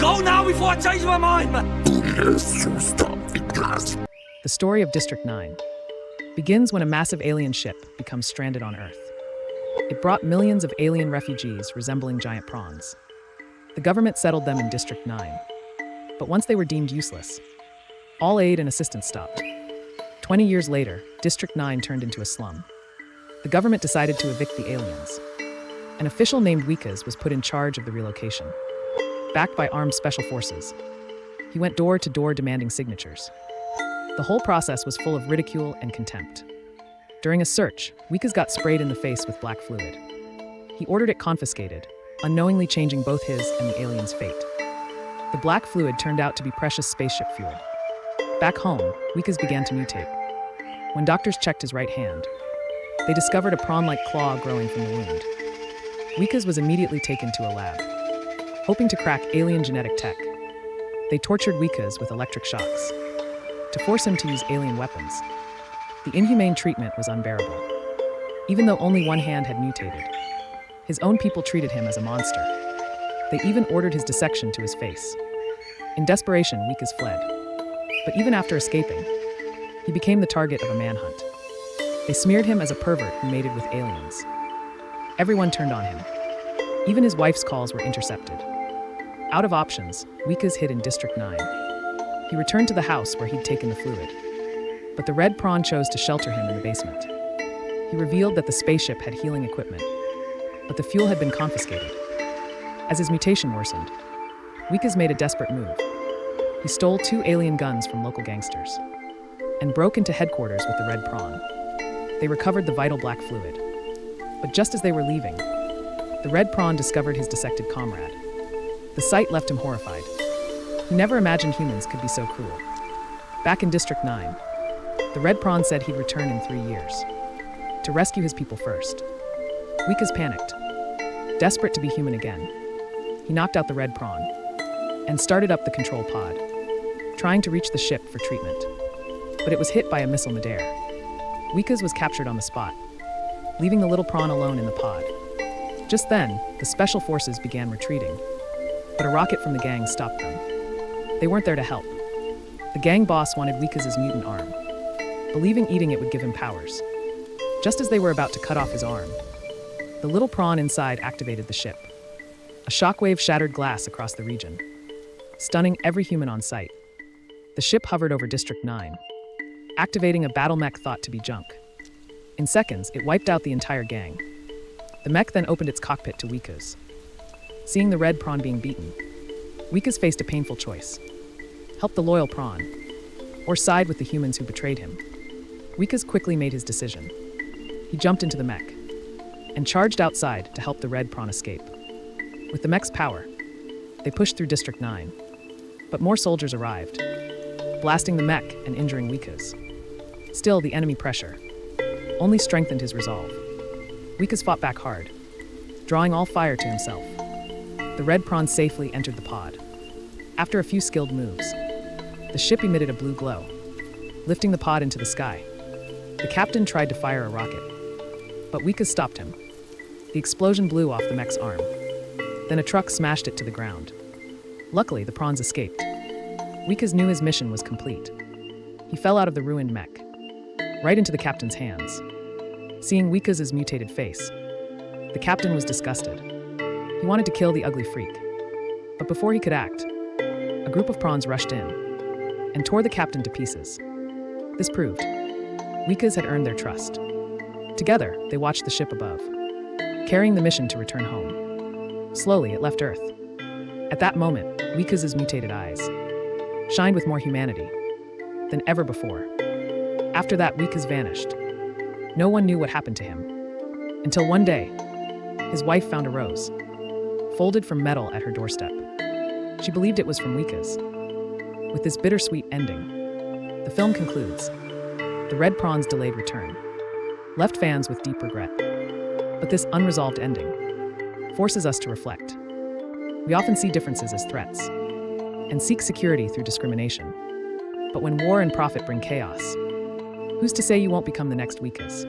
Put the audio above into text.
Go now before I change my mind, man! The story of District 9 begins when a massive alien ship becomes stranded on Earth. It brought millions of alien refugees resembling giant prawns. The government settled them in District 9. But once they were deemed useless, all aid and assistance stopped. 20 years later, District 9 turned into a slum. The government decided to evict the aliens. An official named Wikas was put in charge of the relocation. Backed by armed special forces, he went door to door demanding signatures. The whole process was full of ridicule and contempt. During a search, Wikas got sprayed in the face with black fluid. He ordered it confiscated, unknowingly changing both his and the aliens' fate. The black fluid turned out to be precious spaceship fuel. Back home, Wikas began to mutate. When doctors checked his right hand, they discovered a prawn-like claw growing from the wound. Wikas was immediately taken to a lab. Hoping to crack alien genetic tech, they tortured Wikas with electric shocks to force him to use alien weapons. The inhumane treatment was unbearable. Even though only one hand had mutated, his own people treated him as a monster. They even ordered his dissection to his face. In desperation, Wikas fled. But even after escaping, he became the target of a manhunt. They smeared him as a pervert who mated with aliens. Everyone turned on him. Even his wife's calls were intercepted. Out of options, Wikas hid in District 9. He returned to the house where he'd taken the fluid. But the red prawn chose to shelter him in the basement. He revealed that the spaceship had healing equipment, but the fuel had been confiscated. As his mutation worsened, Wikas made a desperate move. He stole 2 alien guns from local gangsters and broke into headquarters with the red prawn. They recovered the vital black fluid. But just as they were leaving, the red prawn discovered his dissected comrade. The sight left him horrified. He never imagined humans could be so cruel. Back in District 9, the red prawn said he'd return in 3 years to rescue his people first. Wikas panicked. Desperate to be human again, he knocked out the red prawn and started up the control pod, trying to reach the ship for treatment. But it was hit by a missile midair. Wikas was captured on the spot, leaving the little prawn alone in the pod. Just then, the special forces began retreating, but a rocket from the gang stopped them. They weren't there to help. The gang boss wanted Wikas' mutant arm, believing eating it would give him powers. Just as they were about to cut off his arm, the little prawn inside activated the ship. A shockwave shattered glass across the region, stunning every human on site. The ship hovered over District 9, activating a battle mech thought to be junk. In seconds, it wiped out the entire gang. The mech then opened its cockpit to Wikas. Seeing the red prawn being beaten, Wikas faced a painful choice: help the loyal prawn, or side with the humans who betrayed him. Wikas quickly made his decision. He jumped into the mech and charged outside to help the red prawn escape. With the mech's power, they pushed through District 9. But more soldiers arrived, blasting the mech and injuring Wikas. Still, the enemy pressure only strengthened his resolve. Wikas fought back hard, drawing all fire to himself. The red prawn safely entered the pod. After a few skilled moves, the ship emitted a blue glow, lifting the pod into the sky. The captain tried to fire a rocket, but Wikas stopped him. The explosion blew off the mech's arm. Then a truck smashed it to the ground. Luckily, the prawns escaped. Wikas knew his mission was complete. He fell out of the ruined mech, right into the captain's hands. Seeing Wikas' mutated face, the captain was disgusted. He wanted to kill the ugly freak. But before he could act, a group of prawns rushed in and tore the captain to pieces. This proved Wikas had earned their trust. Together, they watched the ship above, carrying the mission to return home. Slowly, it left Earth. At that moment, Wikas' mutated eyes shined with more humanity than ever before. After that, Wikas vanished. No one knew what happened to him. Until one day, his wife found a rose, folded from metal at her doorstep. She believed it was from Wikas. With this bittersweet ending, the film concludes. The red prawn's delayed return left fans with deep regret. But this unresolved ending forces us to reflect. We often see differences as threats and seek security through discrimination. But when war and profit bring chaos, who's to say you won't become the next Wikas?